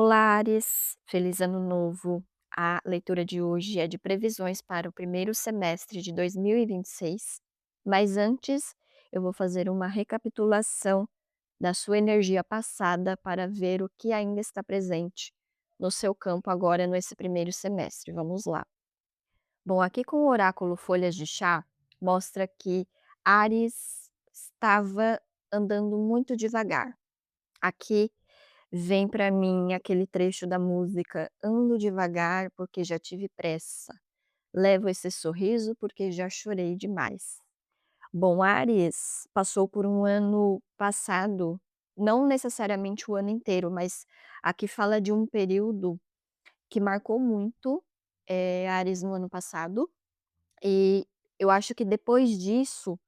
Olá, Ares, feliz ano novo. A leitura de hoje é de previsões para o primeiro semestre de 2026, mas antes eu vou fazer uma recapitulação da sua energia passada para ver o que ainda está presente no seu campo agora nesse primeiro semestre. Vamos lá. Bom, aqui com o oráculo Folhas de Chá, mostra que Ares estava andando muito devagar. Aqui vem pra mim aquele trecho da música: "Ando devagar porque já tive pressa, levo esse sorriso porque já chorei demais". Bom, Áries passou por um ano passado, não necessariamente o ano inteiro, mas aqui fala de um período que marcou muito, Áries no ano passado, e eu acho que depois disso,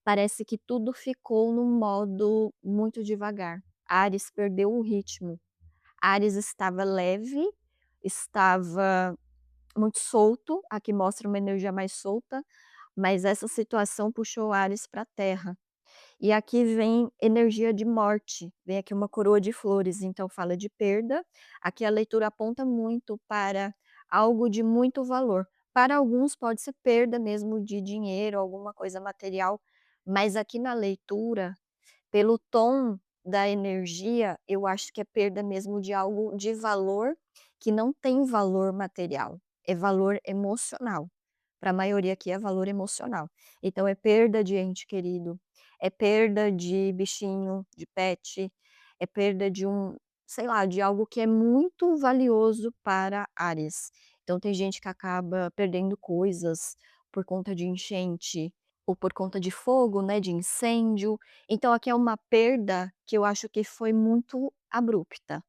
parece que tudo ficou num modo muito devagar. Áries perdeu o ritmo. Áries estava leve, estava muito solto, aqui mostra uma energia mais solta, mas essa situação puxou Áries para a terra. E aqui vem energia de morte, vem aqui uma coroa de flores, então fala de perda. Aqui a leitura aponta muito para algo de muito valor. Para alguns pode ser perda mesmo de dinheiro, alguma coisa material, mas aqui na leitura pelo tom da energia, eu acho que é perda mesmo de algo de valor, que não tem valor material, é valor emocional. Para a maioria aqui é valor emocional. Então é perda de ente querido, é perda de bichinho, de pet, é perda de sei lá, de algo que é muito valioso para Áries. Então tem gente que acaba perdendo coisas por conta de enchente, ou por conta de fogo, né, de incêndio. Então aqui é uma perda que eu acho que foi muito abrupta.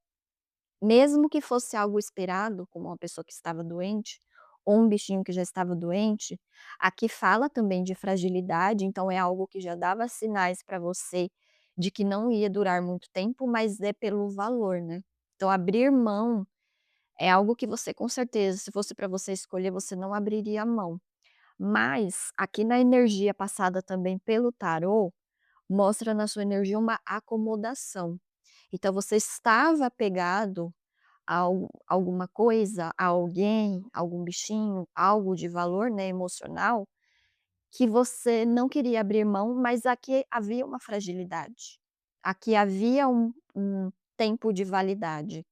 Mesmo que fosse algo esperado, como uma pessoa que estava doente, ou um bichinho que já estava doente, aqui fala também de fragilidade, então é algo que já dava sinais para você de que não ia durar muito tempo, mas é pelo valor, né. Então abrir mão é algo que você com certeza, se fosse para você escolher, você não abriria a mão. Mas, aqui na energia passada também pelo tarô, mostra na sua energia uma acomodação. Então você estava apegado a alguma coisa, a alguém, algum bichinho, algo de valor, né, emocional, que você não queria abrir mão, mas aqui havia uma fragilidade. Aqui havia um tempo de validade.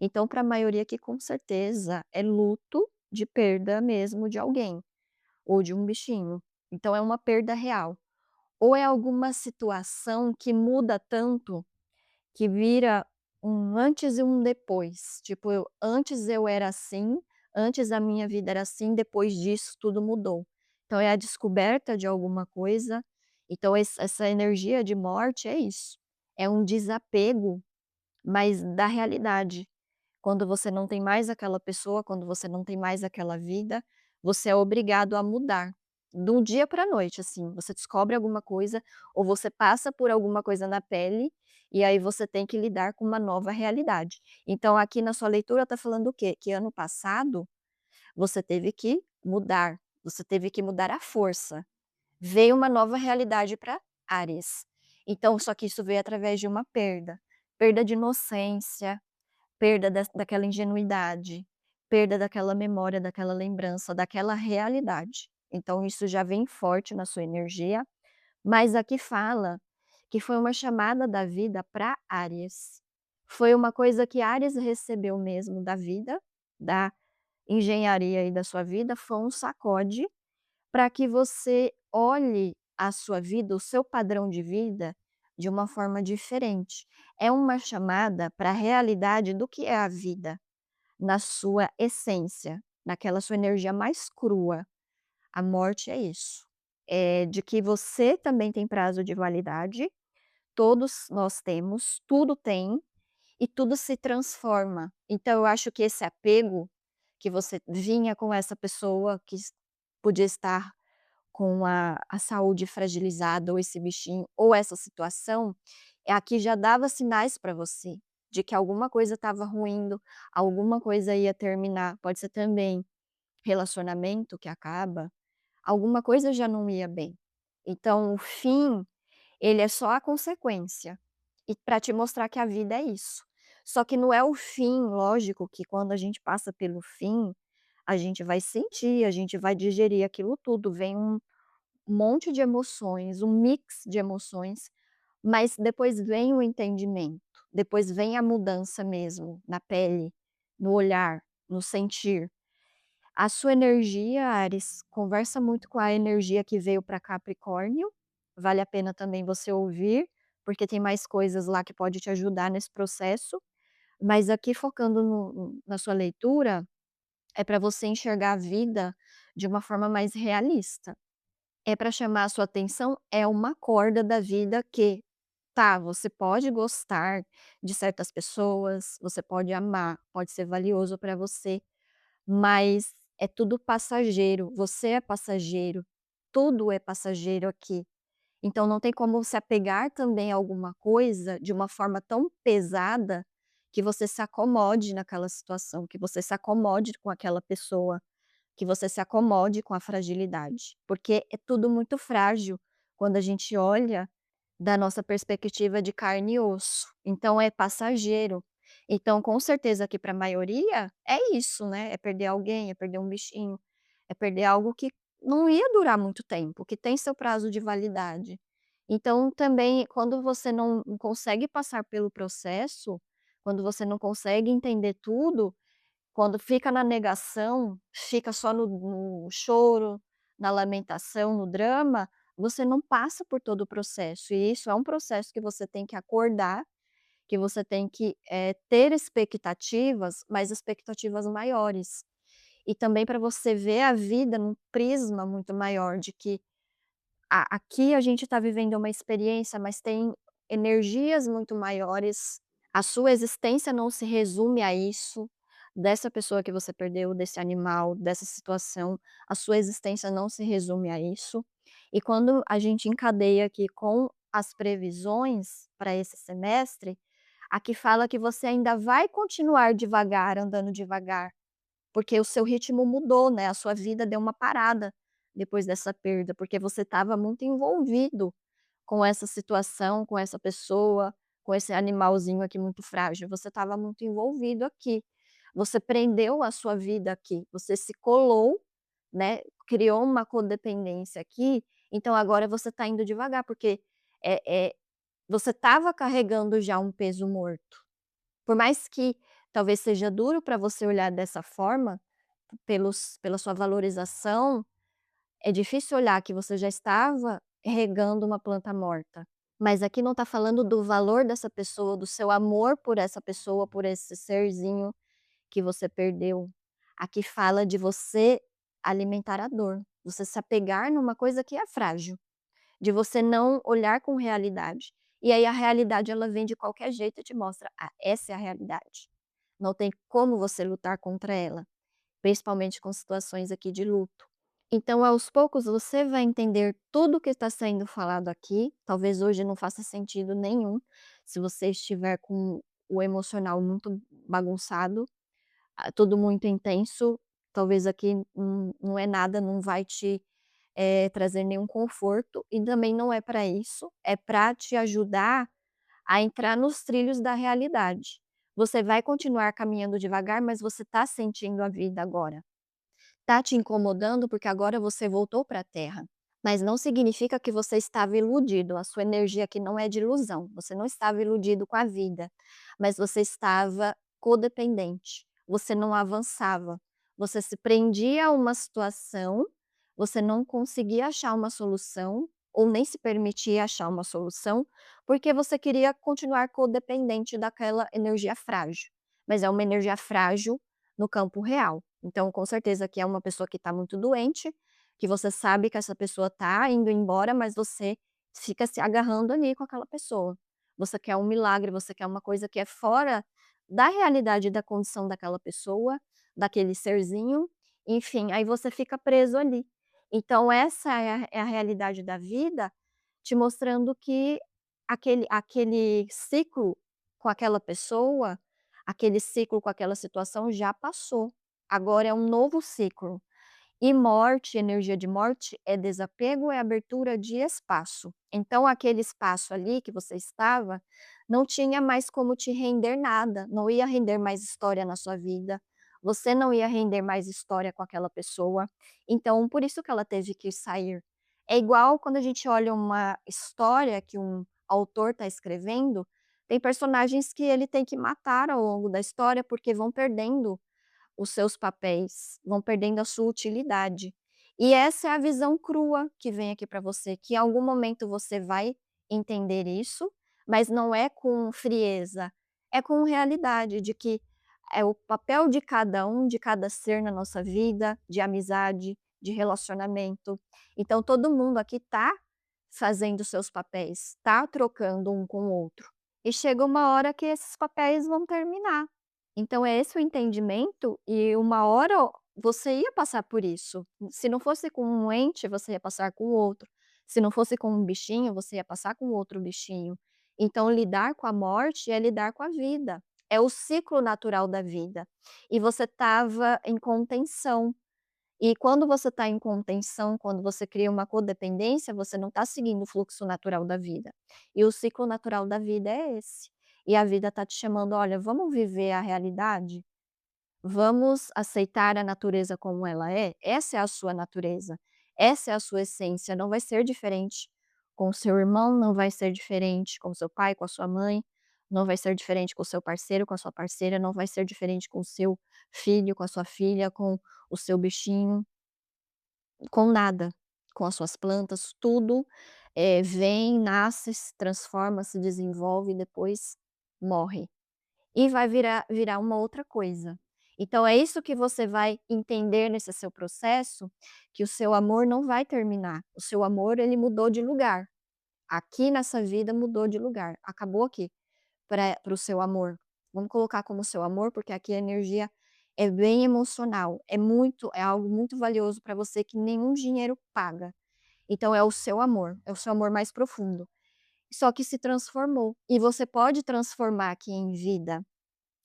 Então para a maioria aqui com certeza é luto de perda mesmo de alguém. Ou de um bichinho. Então é uma perda real. Ou é alguma situação que muda tanto, que vira um antes e um depois. Tipo, antes eu era assim, antes a minha vida era assim, depois disso tudo mudou. Então é a descoberta de alguma coisa, então essa energia de morte é isso, é um desapego, mas da realidade. Quando você não tem mais aquela pessoa, quando você não tem mais aquela vida, você é obrigado a mudar. Do dia para a noite, assim, você descobre alguma coisa ou você passa por alguma coisa na pele, e aí você tem que lidar com uma nova realidade. Então aqui na sua leitura está falando o quê? Que ano passado você teve que mudar, você teve que mudar à força. Veio uma nova realidade para Áries. Então só que isso veio através de uma perda, perda de inocência, perda daquela ingenuidade, perda daquela memória, daquela lembrança, daquela realidade. Então isso já vem forte na sua energia, mas aqui fala que foi uma chamada da vida para Áries. Foi uma coisa que Áries recebeu mesmo da vida, da engenharia aí da sua vida, foi um sacode para que você olhe a sua vida, o seu padrão de vida, de uma forma diferente. É uma chamada para a realidade do que é a vida, na sua essência, naquela sua energia mais crua. A morte é isso. É de que você também tem prazo de validade, todos nós temos, tudo tem, e tudo se transforma. Então eu acho que esse apego que você vinha com essa pessoa que podia estar com a saúde fragilizada, ou esse bichinho, ou essa situação, aqui já dava sinais para você, de que alguma coisa estava ruindo, alguma coisa ia terminar, pode ser também relacionamento que acaba, alguma coisa já não ia bem. Então o fim, ele é só a consequência, e para te mostrar que a vida é isso. Só que não é o fim, lógico que quando a gente passa pelo fim, a gente vai sentir, a gente vai digerir aquilo tudo, vem um monte de emoções, um mix de emoções, mas depois vem o entendimento, depois vem a mudança mesmo na pele, no olhar, no sentir. A sua energia, Áries, conversa muito com a energia que veio para Capricórnio, vale a pena também você ouvir, porque tem mais coisas lá que pode te ajudar nesse processo, mas aqui focando na sua leitura, é para você enxergar a vida de uma forma mais realista. É para chamar a sua atenção, é uma corda da vida que, tá, você pode gostar de certas pessoas, você pode amar, pode ser valioso para você, mas é tudo passageiro, você é passageiro, tudo é passageiro aqui. Então não tem como se apegar também a alguma coisa de uma forma tão pesada, que você se acomode naquela situação, que você se acomode com aquela pessoa, que você se acomode com a fragilidade, porque é tudo muito frágil quando a gente olha da nossa perspectiva de carne e osso, então é passageiro. Então, com certeza que para a maioria é isso, né, é perder alguém, é perder um bichinho, é perder algo que não ia durar muito tempo, que tem seu prazo de validade. Então também quando você não consegue passar pelo processo, quando você não consegue entender tudo, quando fica na negação, fica só no choro, na lamentação, no drama, você não passa por todo o processo, e isso é um processo que você tem que acordar, que você tem que, ter expectativas, mas expectativas maiores. E também para você ver a vida num prisma muito maior de que aqui a gente está vivendo uma experiência, mas tem energias muito maiores. A sua existência não se resume a isso, dessa pessoa que você perdeu, desse animal, dessa situação. A sua existência não se resume a isso. E quando a gente encadeia aqui com as previsões para esse semestre, aqui fala que você ainda vai continuar devagar, andando devagar. Porque o seu ritmo mudou, né, a sua vida deu uma parada depois dessa perda, porque você estava muito envolvido com essa situação, com essa pessoa, com esse animalzinho aqui muito frágil, você estava muito envolvido aqui. Você prendeu a sua vida aqui, você se colou, né, criou uma codependência aqui, então agora você está indo devagar, porque, você estava carregando já um peso morto. Por mais que talvez seja duro para você olhar dessa forma, pela sua valorização, é difícil olhar que você já estava regando uma planta morta. Mas aqui não está falando do valor dessa pessoa, do seu amor por essa pessoa, por esse serzinho que você perdeu. Aqui fala de você alimentar a dor, você se apegar numa coisa que é frágil, de você não olhar com realidade. E aí a realidade ela vem de qualquer jeito e te mostra: "Ah, essa é a realidade". Não tem como você lutar contra ela, principalmente com situações aqui de luto. Então, aos poucos, você vai entender tudo o que está sendo falado aqui, talvez hoje não faça sentido nenhum, se você estiver com o emocional muito bagunçado, tudo muito intenso, talvez aqui não é nada, não vai te, trazer nenhum conforto, e também não é para isso, é para te ajudar a entrar nos trilhos da realidade. Você vai continuar caminhando devagar, mas você está sentindo a vida agora. Tá te incomodando, porque agora você voltou para a Terra, mas não significa que você estava iludido, a sua energia aqui não é de ilusão, você não estava iludido com a vida, mas você estava codependente, você não avançava, você se prendia a uma situação, você não conseguia achar uma solução, ou nem se permitia achar uma solução, porque você queria continuar codependente daquela energia frágil, mas é uma energia frágil no campo real. Então, com certeza que é uma pessoa que está muito doente, que você sabe que essa pessoa está indo embora, mas você fica se agarrando ali com aquela pessoa. Você quer um milagre, você quer uma coisa que é fora da realidade da condição daquela pessoa, daquele serzinho, enfim, aí você fica preso ali. Então essa é a realidade da vida, te mostrando que aquele ciclo com aquela pessoa, aquele ciclo com aquela situação já passou, agora é um novo ciclo. E morte, energia de morte, é desapego, é abertura de espaço. Então aquele espaço ali que você estava, não tinha mais como te render nada, não ia render mais história na sua vida, você não ia render mais história com aquela pessoa, então por isso que ela teve que sair. É igual quando a gente olha uma história que um autor está escrevendo, tem personagens que ele tem que matar ao longo da história, porque vão perdendo os seus papéis, vão perdendo a sua utilidade. E essa é a visão crua que vem aqui para você, que em algum momento você vai entender isso, mas não é com frieza, é com realidade de que é o papel de cada um, de cada ser na nossa vida, de amizade, de relacionamento. Então todo mundo aqui tá fazendo seus papéis, tá trocando um com o outro. E chega uma hora que esses papéis vão terminar. Então é esse o entendimento e uma hora você ia passar por isso. Se não fosse com um ente, você ia passar com o outro. Se não fosse com um bichinho, você ia passar com outro bichinho. Então lidar com a morte é lidar com a vida. É o ciclo natural da vida. E você estava em contenção. E quando você está em contenção, quando você cria uma codependência, você não está seguindo o fluxo natural da vida. E o ciclo natural da vida é esse. E a vida está te chamando: "Olha, vamos viver a realidade? Vamos aceitar a natureza como ela é? Essa é a sua natureza, essa é a sua essência, não vai ser diferente com o seu irmão, não vai ser diferente com o seu pai, com a sua mãe, não vai ser diferente com o seu parceiro, com a sua parceira, não vai ser diferente com o seu filho, com a sua filha, com o seu bichinho, com nada, com as suas plantas, tudo, vem, nasce, se transforma, se desenvolve e depois morre. E vai virar uma outra coisa. Então é isso que você vai entender nesse seu processo, que o seu amor não vai terminar, o seu amor ele mudou de lugar. Aqui nessa vida mudou de lugar, acabou aqui, para o seu amor. Vamos colocar como seu amor, porque aqui a energia é bem emocional, é algo muito valioso para você que nenhum dinheiro paga. Então é o seu amor mais profundo. Só que se transformou, e você pode transformar aqui em vida.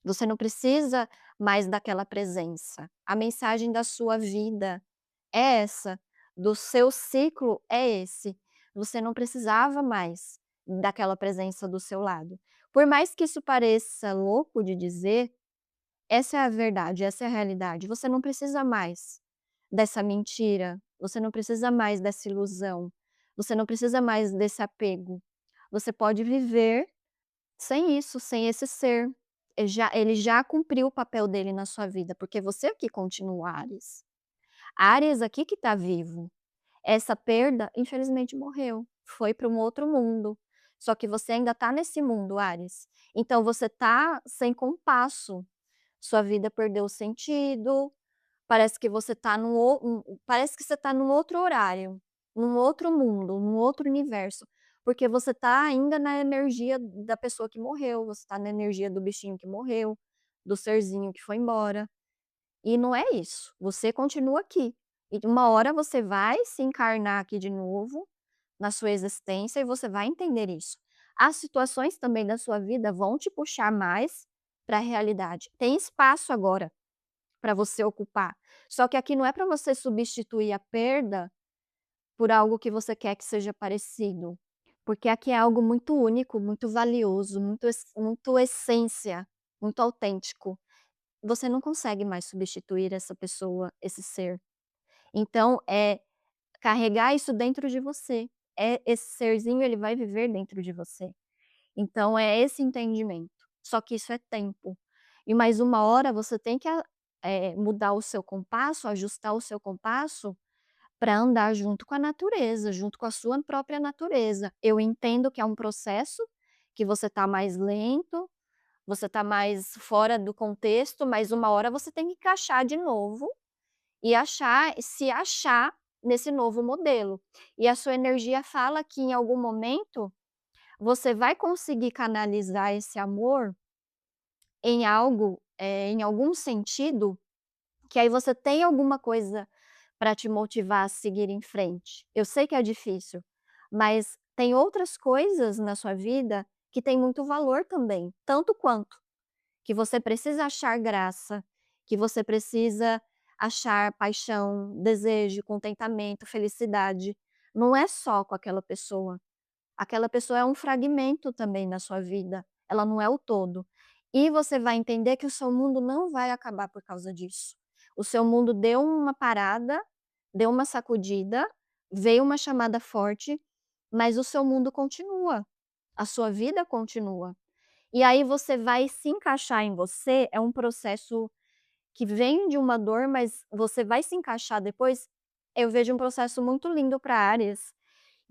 Você não precisa mais daquela presença. A mensagem da sua vida é essa, do seu ciclo é esse. Você não precisava mais daquela presença do seu lado. Por mais que isso pareça louco de dizer, essa é a verdade, essa é a realidade. Você não precisa mais dessa mentira, você não precisa mais dessa ilusão, você não precisa mais desse apego. Você pode viver sem isso, sem esse ser. Ele já cumpriu o papel dele na sua vida, porque você que continua Áries. Áries aqui que está vivo. Essa perda, infelizmente, morreu, foi para um outro mundo. Só que você ainda está nesse mundo, Áries. Então você está sem compasso. Sua vida perdeu o sentido, parece que você está parece que você está num outro horário, num outro mundo, num outro universo, porque você está ainda na energia da pessoa que morreu, você está na energia do bichinho que morreu, do serzinho que foi embora, e não é isso, você continua aqui, e uma hora você vai se encarnar aqui de novo, na sua existência, e você vai entender isso. As situações também da sua vida vão te puxar mais para a realidade, tem espaço agora para você ocupar. Só que aqui não é para você substituir a perda por algo que você quer que seja parecido, porque aqui é algo muito único, muito valioso, muito essência, muito autêntico. Você não consegue mais substituir essa pessoa, esse ser. Então é carregar isso dentro de você. Esse serzinho ele vai viver dentro de você. Então é esse entendimento. Só que isso é tempo. E mais uma hora você tem que mudar o seu compasso, ajustar o seu compasso para andar junto com a natureza, junto com a sua própria natureza. Eu entendo que é um processo, que você está mais lento, você está mais fora do contexto, mas uma hora você tem que encaixar de novo e se achar nesse novo modelo. E a sua energia fala que em algum momento você vai conseguir canalizar esse amor em algo, em algum sentido, que aí você tem alguma coisa para te motivar a seguir em frente. Eu sei que é difícil, mas tem outras coisas na sua vida que têm muito valor também, tanto quanto, que você precisa achar graça, que você precisa achar paixão, desejo, contentamento, felicidade. Não é só com aquela pessoa. Aquela pessoa é um fragmento também na sua vida, ela não é o todo. E você vai entender que o seu mundo não vai acabar por causa disso. O seu mundo deu uma parada, deu uma sacudida, veio uma chamada forte, mas o seu mundo continua, a sua vida continua. E aí você vai se encaixar em você, é um processo que vem de uma dor, mas você vai se encaixar depois. Eu vejo um processo muito lindo para Áries,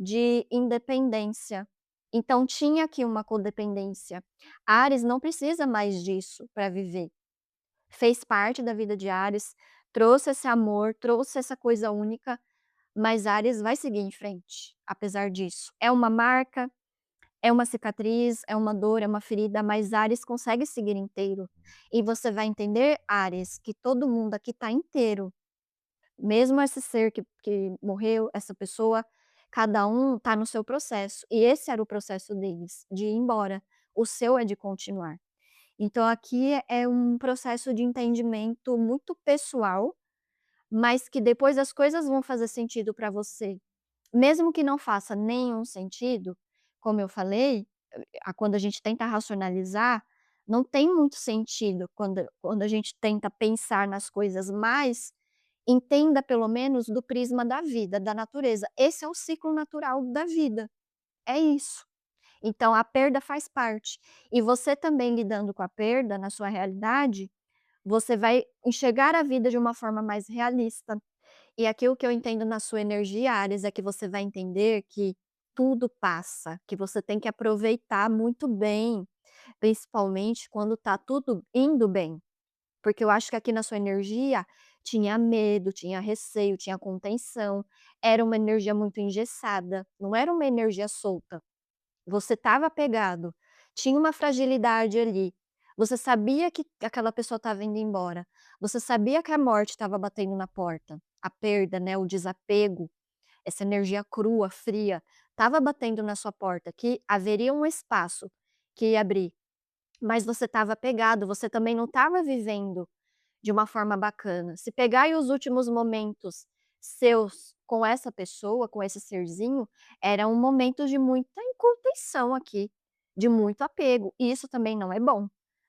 de independência. Então tinha aqui uma codependência. Áries não precisa mais disso para viver. Fez parte da vida de Áries, trouxe esse amor, trouxe essa coisa única, mas Áries vai seguir em frente, apesar disso. É uma marca, é uma cicatriz, é uma dor, é uma ferida, mas Áries consegue seguir inteiro. E você vai entender, Áries, que todo mundo aqui está inteiro. Mesmo esse ser que morreu, essa pessoa, cada um está no seu processo. E esse era o processo deles, de ir embora. O seu é de continuar. Então aqui é um processo de entendimento muito pessoal, mas que depois as coisas vão fazer sentido para você. Mesmo que não faça nenhum sentido, como eu falei, quando a gente tenta racionalizar, não tem muito sentido quando a gente tenta pensar nas coisas, mas entenda pelo menos do prisma da vida, da natureza. Esse é o ciclo natural da vida, é isso. Então a perda faz parte. E você também lidando com a perda na sua realidade, você vai enxergar a vida de uma forma mais realista. E aqui o que eu entendo na sua energia, Áries, é que você vai entender que tudo passa, que você tem que aproveitar muito bem, principalmente quando tá tudo indo bem. Porque eu acho que aqui na sua energia tinha medo, tinha receio, tinha contenção, era uma energia muito engessada, não era uma energia solta. Você estava apegado, tinha uma fragilidade ali. Você sabia que aquela pessoa estava indo embora, você sabia que a morte estava batendo na porta, a perda, né, o desapego, essa energia crua, fria, estava batendo na sua porta, que haveria um espaço que ia abrir, mas você estava apegado, você também não estava vivendo de uma forma bacana. Se pegar aí os últimos momentos seus com essa pessoa, com esse serzinho, eram momentos de muita contenção aqui, de muito apego, e isso também não é bom.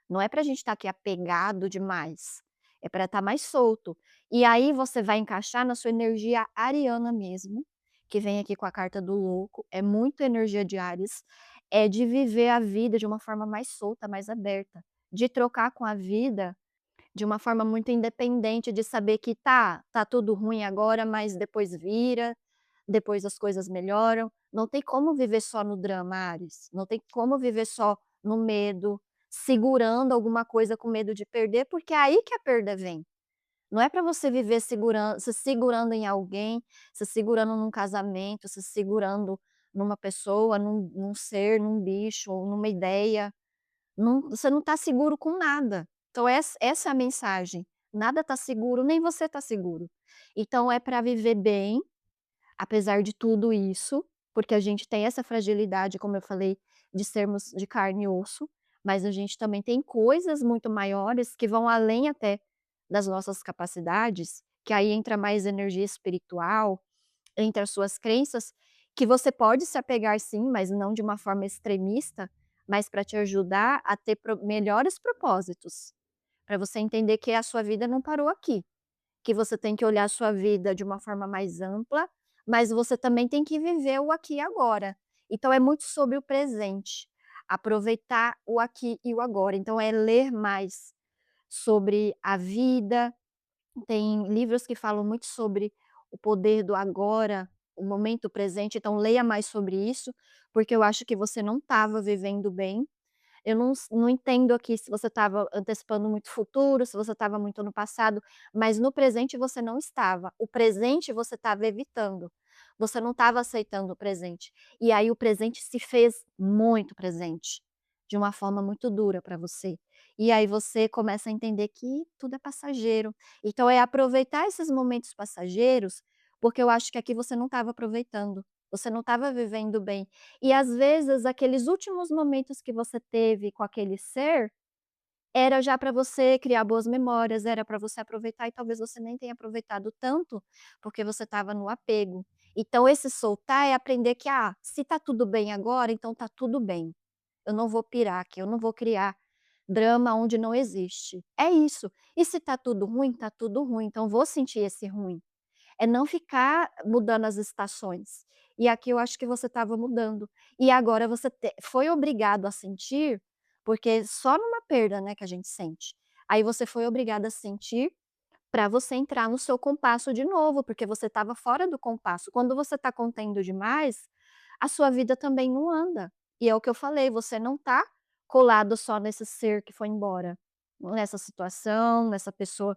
Não é pra gente estar aqui apegado demais, é para estar mais solto. E aí você vai encaixar na sua energia ariana mesmo, que vem aqui com a carta do louco, é muito energia de Áries, é de viver a vida de uma forma mais solta, mais aberta, de trocar com a vida de uma forma muito independente, de saber que tá tudo ruim agora, mas depois vira, depois as coisas melhoram. Não tem como viver só no drama, Áries, não tem como viver só no medo, segurando alguma coisa com medo de perder, porque é aí que a perda vem. Não é para você viver se segurando em alguém, se segurando num casamento, se segurando numa pessoa, num ser, num bicho, ou numa ideia. Não, você não está seguro com nada. Então essa é a mensagem, nada está seguro, nem você está seguro. Então é para viver bem, apesar de tudo isso, porque a gente tem essa fragilidade, como eu falei, de sermos de carne e osso, mas a gente também tem coisas muito maiores que vão além até das nossas capacidades, que aí entra mais energia espiritual, entre as suas crenças, que você pode se apegar sim, mas não de uma forma extremista, mas para te ajudar a ter melhores propósitos, para você entender que a sua vida não parou aqui, que você tem que olhar a sua vida de uma forma mais ampla, mas você também tem que viver o aqui e agora. Então é muito sobre o presente, aproveitar o aqui e o agora. Então é ler mais sobre a vida, tem livros que falam muito sobre o poder do agora, o momento presente, então leia mais sobre isso, porque eu acho que você não estava vivendo bem. Eu não entendo aqui se você estava antecipando muito o futuro, se você estava muito no passado, mas no presente você não estava. O presente você estava evitando. Você não estava aceitando o presente. E aí o presente se fez muito presente, de uma forma muito dura para você. E aí você começa a entender que tudo é passageiro. Então é aproveitar esses momentos passageiros, porque eu acho que aqui você não estava aproveitando, você não estava vivendo bem. E às vezes aqueles últimos momentos que você teve com aquele ser, era já para você criar boas memórias, era para você aproveitar e talvez você nem tenha aproveitado tanto, porque você estava no apego. Então esse soltar é aprender que, se tá tudo bem agora, então tá tudo bem. Eu não vou pirar aqui, eu não vou criar drama onde não existe. É isso. E se tá tudo ruim, então vou sentir esse ruim. É não ficar mudando as estações. E aqui eu acho que você estava mudando. E agora você foi obrigado a sentir, porque só numa perda, né, que a gente sente. Aí você foi obrigado a sentir para você entrar no seu compasso de novo, porque você estava fora do compasso. Quando você está contendo demais, a sua vida também não anda. E é o que eu falei, você não está colado só nesse ser que foi embora, nessa situação, nessa pessoa.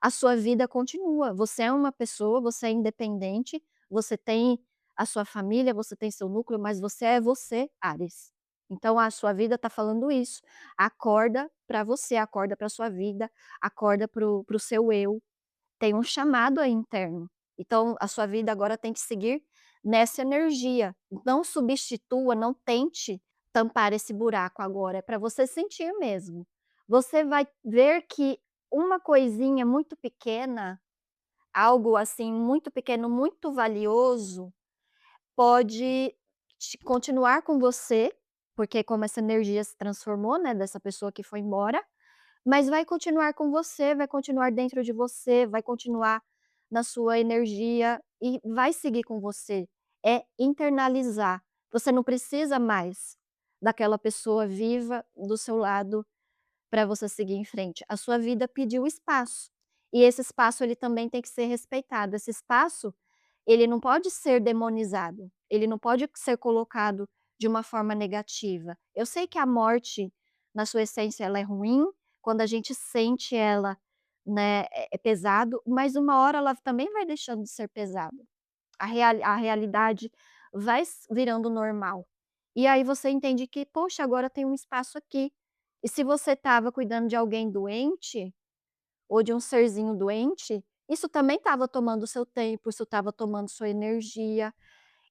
A sua vida continua. Você é uma pessoa, você é independente, você tem a sua família, você tem seu núcleo, mas você é você, Ares. Então a sua vida está falando isso. Acorda para você, acorda para sua vida, acorda para o seu eu. Tem um chamado aí interno. Então a sua vida agora tem que seguir nessa energia. Não substitua, não tente tampar esse buraco agora, é para você sentir mesmo. Você vai ver que uma coisinha muito pequena, algo assim muito pequeno, muito valioso, pode continuar com você, porque como essa energia se transformou, né, dessa pessoa que foi embora, mas vai continuar com você, vai continuar dentro de você, vai continuar na sua energia e vai seguir com você. É internalizar. Você não precisa mais daquela pessoa viva do seu lado para você seguir em frente. A sua vida pediu espaço, e esse espaço ele também tem que ser respeitado. Esse espaço, ele não pode ser demonizado, ele não pode ser colocado de uma forma negativa. Eu sei que a morte, na sua essência, ela é ruim, quando a gente sente ela, né, é pesado, mas uma hora ela também vai deixando de ser pesado. A realidade vai virando normal. E aí você entende que: "Poxa, agora tem um espaço aqui". E se você estava cuidando de alguém doente, ou de um serzinho doente, isso também estava tomando seu tempo, isso estava tomando sua energia.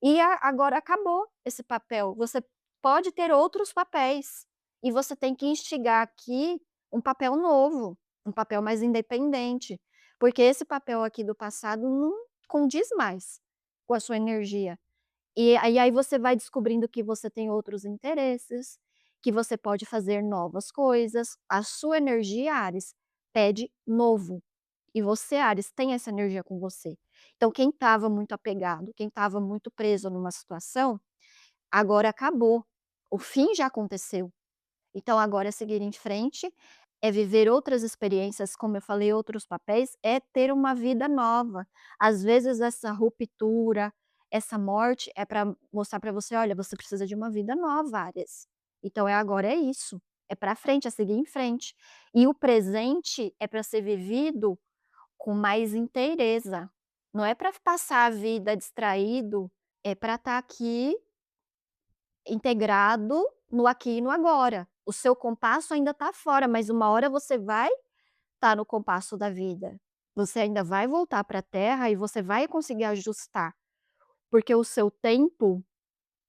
E agora acabou esse papel, você pode ter outros papéis, e você tem que instigar aqui um papel novo, um papel mais independente, porque esse papel aqui do passado não condiz mais com a sua energia. E aí você vai descobrindo que você tem outros interesses, que você pode fazer novas coisas, a sua energia, Ares, pede novo. E você, Ares, tem essa energia com você. Então quem estava muito apegado, quem estava muito preso numa situação, agora acabou. O fim já aconteceu. Então agora é seguir em frente, é viver outras experiências, como eu falei, outros papéis, é ter uma vida nova. Às vezes essa ruptura, essa morte é para mostrar para você: "Olha, você precisa de uma vida nova, Áries". Então agora é isso, é para frente, é seguir em frente. E o presente é para ser vivido com mais inteireza, não é para passar a vida distraído, é para estar aqui integrado no aqui e no agora. O seu compasso ainda está fora, mas uma hora você vai estar no compasso da vida. Você ainda vai voltar para a terra e você vai conseguir ajustar, porque o seu tempo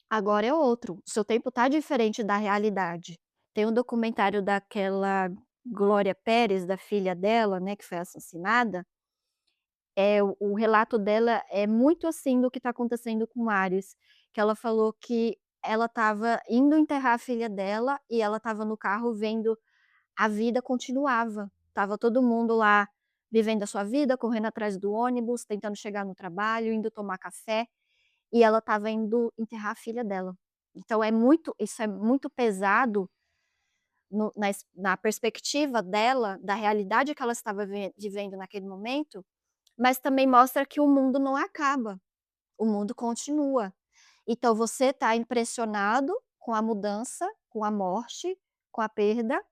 agora é outro, o seu tempo está diferente da realidade. Tem um documentário daquela Glória Pérez, da filha dela, né, que foi assassinada, o relato dela é muito assim do que está acontecendo com Ares, que ela falou que ela estava indo enterrar a filha dela e ela estava no carro vendo a vida continuava, estava todo mundo lá vivendo a sua vida, correndo atrás do ônibus, tentando chegar no trabalho, indo tomar café, e ela estava indo enterrar a filha dela. Então isso é muito pesado na perspectiva dela, da realidade que ela estava vivendo naquele momento, mas também mostra que o mundo não acaba, o mundo continua. Então você está impressionado com a mudança, com a morte, com a perda,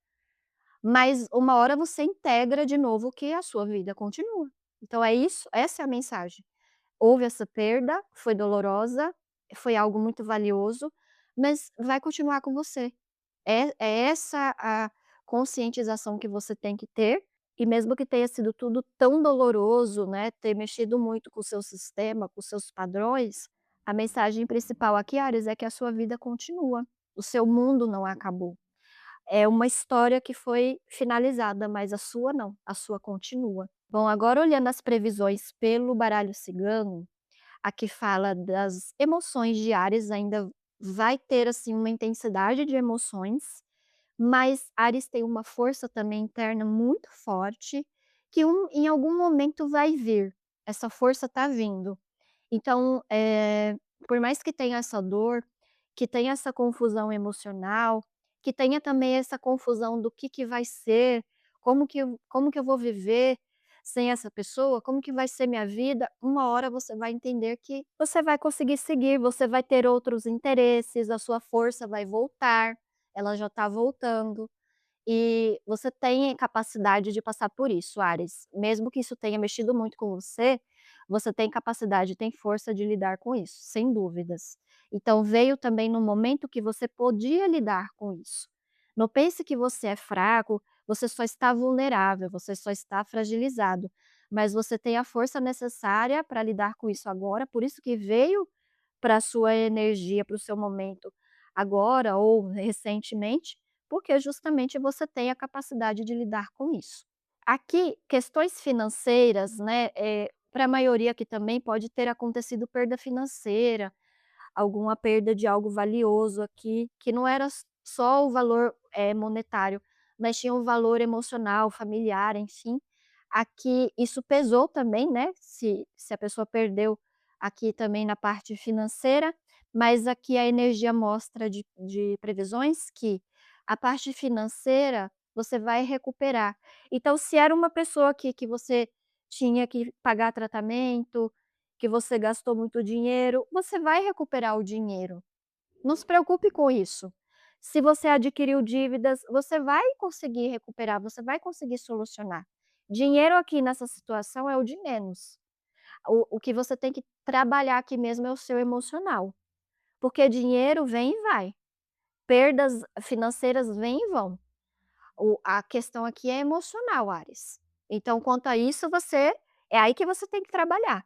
mas uma hora você integra de novo que a sua vida continua. Então é isso, essa é a mensagem. Houve essa perda, foi dolorosa, foi algo muito valioso, mas vai continuar com você. É essa a conscientização que você tem que ter, e mesmo que tenha sido tudo tão doloroso, né, ter mexido muito com o seu sistema, com os seus padrões, a mensagem principal aqui, Ares, é que a sua vida continua, o seu mundo não acabou. É uma história que foi finalizada, mas a sua não, a sua continua. Bom, agora olhando as previsões pelo baralho cigano, Aqui fala das emoções diárias, ainda vai ter, assim, uma intensidade de emoções, mas Áries tem uma força também interna muito forte, que em algum momento vai vir, essa força tá vindo. Então, por mais que tenha essa dor, que tenha essa confusão emocional, que tenha também essa confusão do que vai ser, como que eu vou viver sem essa pessoa, como que vai ser minha vida, uma hora você vai entender que você vai conseguir seguir, você vai ter outros interesses, a sua força vai voltar, ela já está voltando. E você tem capacidade de passar por isso, Áries. Mesmo que isso tenha mexido muito com você tem capacidade, tem força de lidar com isso, sem dúvidas. Então veio também no momento que você podia lidar com isso. Não pense que você é fraco, você só está vulnerável, você só está fragilizado, mas você tem a força necessária para lidar com isso agora, por isso que veio para a sua energia, para o seu momento agora ou recentemente, porque justamente você tem a capacidade de lidar com isso. Aqui, questões financeiras, né, para a maioria aqui também pode ter acontecido perda financeira, alguma perda de algo valioso aqui, que não era só o valor, monetário, mas tinha um valor emocional, familiar, enfim. Aqui isso pesou também, né, se a pessoa perdeu aqui também na parte financeira, mas aqui a energia mostra de previsões que a parte financeira você vai recuperar. Então se era uma pessoa aqui que você tinha que pagar tratamento, que você gastou muito dinheiro, você vai recuperar o dinheiro. Não se preocupe com isso. Se você adquiriu dívidas, você vai conseguir recuperar, você vai conseguir solucionar. Dinheiro aqui nessa situação é o de menos. O que você tem que trabalhar aqui mesmo é o seu emocional, porque dinheiro vem e vai, perdas financeiras vêm e vão. A questão aqui é emocional, Áries. Então, quanto a isso, é aí que você tem que trabalhar.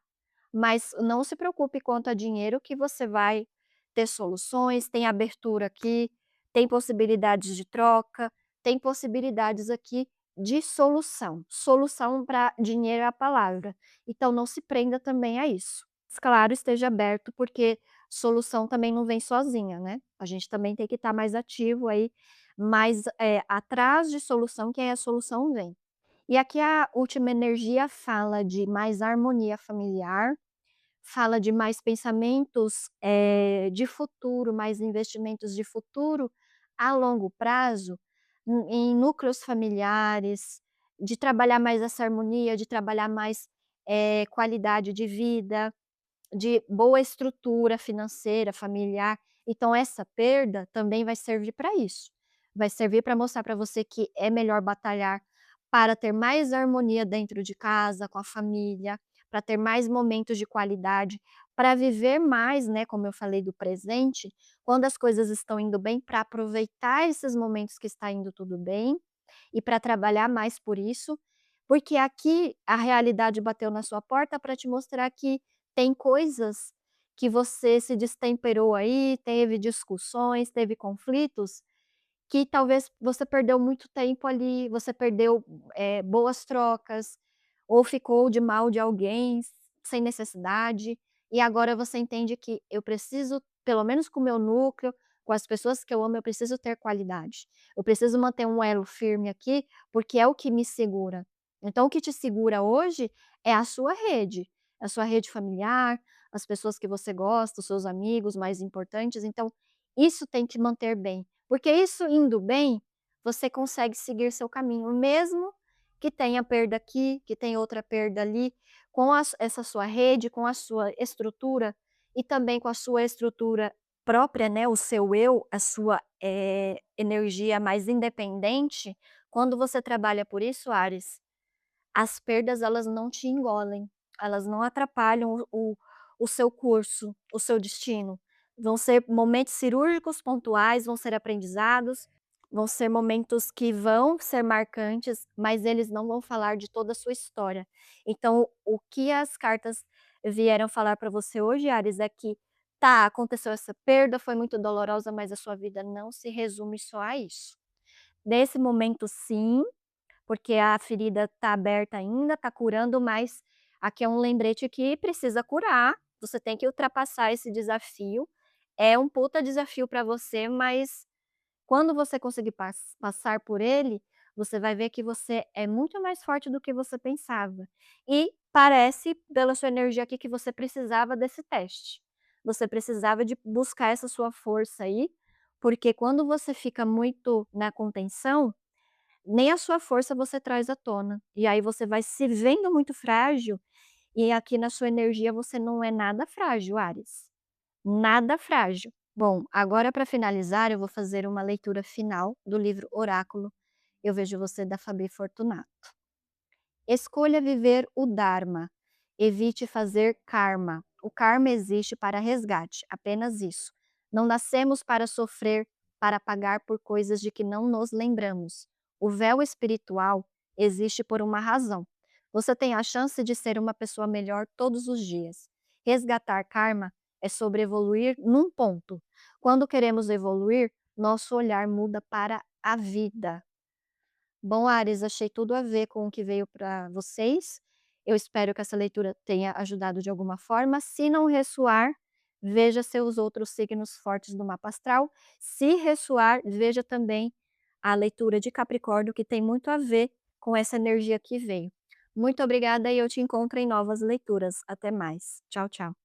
Mas não se preocupe quanto a dinheiro que você vai ter soluções, tem abertura aqui, tem possibilidades de troca, tem possibilidades aqui de solução. Solução para dinheiro é a palavra. Então não se prenda também a isso. Mas claro, esteja aberto, porque solução também não vem sozinha, né. A gente também tem que estar mais ativo aí, mais, atrás de solução, que aí a solução vem. E aqui a última energia fala de mais harmonia familiar, fala de mais pensamentos, de futuro, mais investimentos de futuro a longo prazo, em núcleos familiares, de trabalhar mais essa harmonia, de trabalhar mais, qualidade de vida, de boa estrutura financeira, familiar. Então essa perda também vai servir para isso. Vai servir para mostrar para você que é melhor batalhar para ter mais harmonia dentro de casa, com a família, para ter mais momentos de qualidade, para viver mais, né, como eu falei do presente, quando as coisas estão indo bem, para aproveitar esses momentos que está indo tudo bem, e para trabalhar mais por isso, porque aqui a realidade bateu na sua porta para te mostrar que tem coisas que você se destemperou aí, teve discussões, teve conflitos, que talvez você perdeu muito tempo ali, você perdeu, boas trocas, ou ficou de mal de alguém sem necessidade, e agora você entende que eu preciso, pelo menos com o meu núcleo, com as pessoas que eu amo, eu preciso ter qualidade. Eu preciso manter um elo firme aqui, porque é o que me segura. Então o que te segura hoje é a sua rede familiar, as pessoas que você gosta, os seus amigos mais importantes, então isso tem que manter bem. Porque isso indo bem, você consegue seguir seu caminho, mesmo que tenha perda aqui, que tenha outra perda ali, com essa sua rede, com a sua estrutura e também com a sua estrutura própria, né, o seu eu, a sua, energia mais independente, quando você trabalha por isso, Áries, as perdas elas não te engolem, elas não atrapalham o seu curso, o seu destino. Vão ser momentos cirúrgicos pontuais, vão ser aprendizados, vão ser momentos que vão ser marcantes, mas eles não vão falar de toda a sua história. Então, o que as cartas vieram falar para você hoje, Ares, é que tá, aconteceu essa perda, foi muito dolorosa, mas a sua vida não se resume só a isso. Nesse momento, sim, porque a ferida está aberta ainda, está curando, mas aqui é um lembrete que precisa curar, Você tem que ultrapassar esse desafio. É um puta desafio para você, mas quando você conseguir passar por ele, você vai ver que você é muito mais forte do que você pensava. E parece, pela sua energia aqui, que você precisava desse teste. Você precisava de buscar essa sua força aí, porque quando você fica muito na contenção, nem a sua força você traz à tona. E aí você vai se vendo muito frágil, e aqui na sua energia você não é nada frágil, Áries. Nada frágil. Bom, agora para finalizar, eu vou fazer uma leitura final do livro Oráculo. Eu vejo você da Fabi Fortunato. Escolha viver o Dharma. Evite fazer karma. O karma existe para resgate, apenas isso. Não nascemos para sofrer, para pagar por coisas de que não nos lembramos. O véu espiritual existe por uma razão. Você tem a chance de ser uma pessoa melhor todos os dias. Resgatar karma é sobre evoluir num ponto. Quando queremos evoluir, nosso olhar muda para a vida. Bom, Ares, achei tudo a ver com o que veio para vocês. Eu espero que essa leitura tenha ajudado de alguma forma. Se não ressoar, veja seus outros signos fortes do mapa astral. Se ressoar, veja também a leitura de Capricórnio, que tem muito a ver com essa energia que veio. Muito obrigada e eu te encontro em novas leituras. Até mais. Tchau, tchau.